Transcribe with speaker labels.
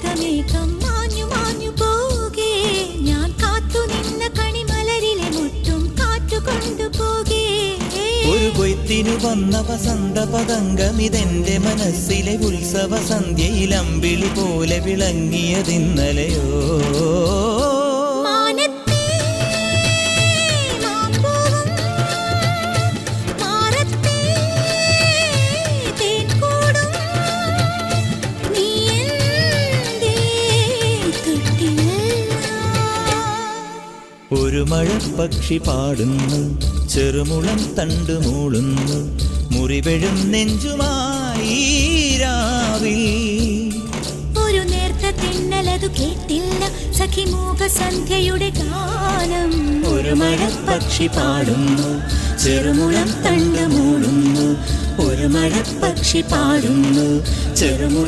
Speaker 1: ശരതമേഘം മാഞ്ഞു മാഞ്ഞു പോകേ ഞാൻ കാത്തു നിന്ന കണിമലരിലെ മുട്ടും കാറ്റു കൊണ്ടുപോകേ
Speaker 2: ഒരു കൊയ്ത്തിനു വന്ന വസന്ത പതംഗമിതെന്റെ മനസ്സിലെ ഉത്സവ സന്ധ്യയിൽ അമ്പിളി പോലെ വിളങ്ങിയതിന്നലെയോ ഒരു മഴപ്പക്ഷി പാടുന്നു ചെറുമുളം തണ്ടു മൂളുന്നു മുറിവെഴും നെഞ്ചുമായി രാവിൽ
Speaker 1: ഒരു നേർത്ത തിന്നലതു കേട്ടില്ല സഖിമൂക സന്ധ്യയുടെ ഗാനം
Speaker 2: ഒരു മഴപ്പക്ഷി പാടുന്നു ചെറുമുളം തണ്ടു മൂളുന്നു ഒരു മഴപ്പക്ഷി പാടുന്നു ചെറുമുളം